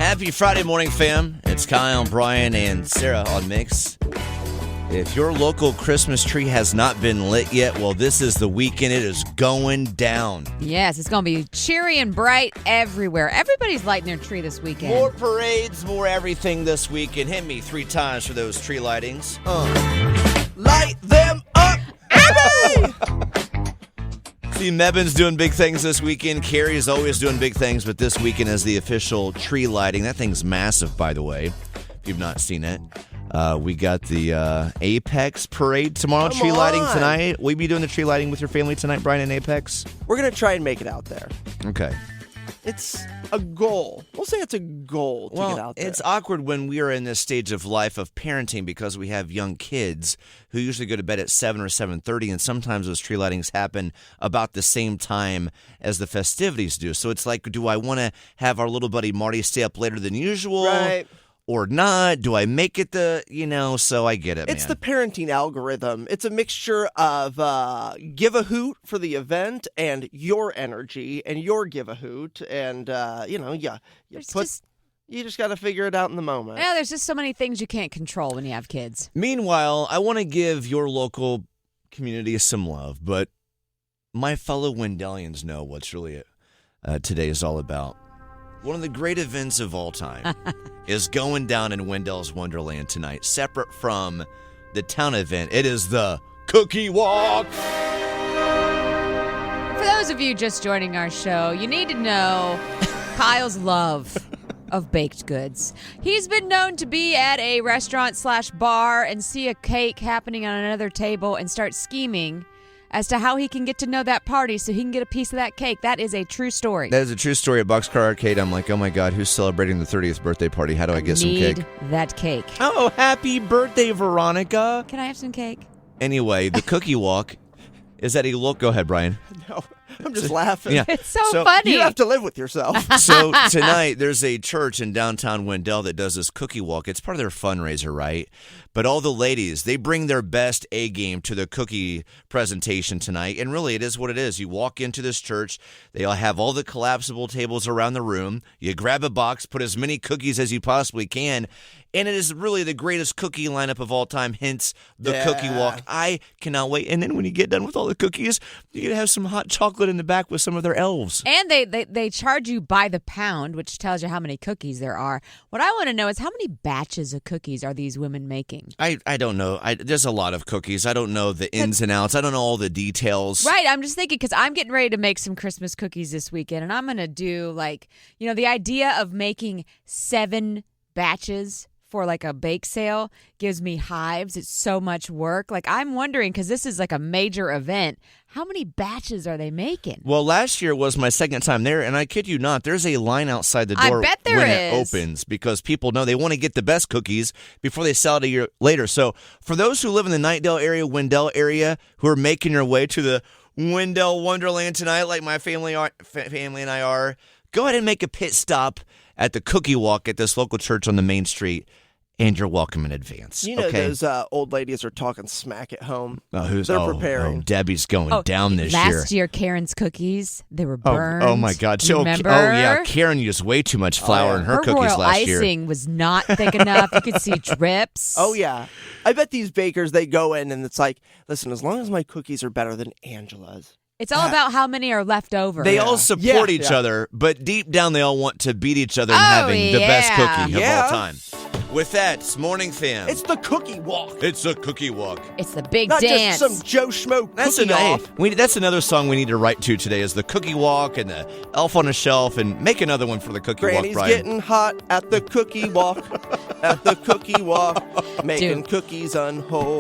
Happy Friday morning, fam. It's Kyle, Brian, and Sarah on Mix. If your local Christmas tree has not been lit yet, well, this is the weekend. It is going down. Yes, it's going to be cheery and bright everywhere. Everybody's lighting their tree this weekend. More parades, more everything this weekend. Hit me 3 times for those tree lightings. Light them up! See, Mebin's doing big things this weekend. Carrie is always doing big things, but this weekend is the official tree lighting. That thing's massive, by the way, if you've not seen it. We got the Apex parade tomorrow, tree lighting tonight. Will you be doing the tree lighting with your family tonight, Brian, in Apex? We're going to try and make it out there. Okay. It's a goal. We'll say it's a goal to get out there. It's awkward when we are in this stage of life of parenting because we have young kids who usually go to bed at 7 or 7:30, and sometimes those tree lightings happen about the same time as the festivities do. So it's like, do I want to have our little buddy Marty stay up later than usual? Right. Or not? Do I make it so I get it, It's man. the parenting algorithm. It's a mixture of give a hoot for the event and your energy and your give a hoot. And, you just got to figure it out in the moment. Yeah, there's just so many things you can't control when you have kids. Meanwhile, I want to give your local community some love, but my fellow Wendellians know what's really today is all about. One of the great events of all time is going down in Wendell's Wonderland tonight, separate from the town event. It is the Cookie Walk. For those of you just joining our show, you need to know Kyle's love of baked goods. He's been known to be at a restaurant/bar and see a cake happening on another table and start scheming as to how he can get to know that party so he can get a piece of that cake. That is a true story. That is a true story at Boxcar Arcade. I'm like, oh my God, who's celebrating the 30th birthday party? How do I get some cake? Need that cake. Oh, happy birthday, Veronica. Can I have some cake? Anyway, the Cookie Walk is at a look. Go ahead, Brian. No, I'm just laughing. Yeah. It's so funny. You have to live with yourself. So tonight, there's a church in downtown Wendell that does this cookie walk. It's part of their fundraiser, right? But all the ladies, they bring their best A game to the cookie presentation tonight. And really, it is what it is. You walk into this church. They all have all the collapsible tables around the room. You grab a box, put as many cookies as you possibly can. And it is really the greatest cookie lineup of all time, hence the Cookie Walk. I cannot wait. And then when you get done with all the cookies, you can have some hot chocolate in the back with some of their elves. And they charge you by the pound, which tells you how many cookies there are. What I want to know is how many batches of cookies are these women making? I don't know. There's a lot of cookies. I don't know the ins and outs. I don't know all the details. Right. I'm just thinking because I'm getting ready to make some Christmas cookies this weekend, and I'm going to do the idea of making 7 batches for like a bake sale gives me hives. It's so much work. Like I'm wondering, because this is like a major event, how many batches are they making? Well, last year was my second time there, and I kid you not, there's a line outside the door when it opens because people know they want to get the best cookies before they sell it a year later. So for those who live in the Knightdale area, Wendell area, who are making your way to the Wendell Wonderland tonight, like my family and I are, go ahead and make a pit stop at the Cookie Walk at this local church on the main street, and you're welcome in advance. You know, okay? Those old ladies are talking smack at home. They're preparing. Oh, Debbie's going down this year. Last year, Karen's cookies, they were burned. Oh my God. Remember? Oh, yeah. Karen used way too much flour in her cookies royal last year. icing was not thick enough. You could see drips. Oh, yeah. I bet these bakers, they go in and it's like, listen, as long as my cookies are better than Angela's. It's all about how many are left over. They all support each other, but deep down they all want to beat each other in having the best cookie of all time. With that, it's Morning Fam. It's the Cookie Walk. It's the Cookie Walk. It's the big Not dance. Not just some Joe Schmo cookie off. That's another song we need to write to today is the Cookie Walk and the Elf on a Shelf, and make another one for the Cookie Granny's Walk, Brian. getting hot at the Cookie Walk. At the Cookie Walk. Making cookies unwhole.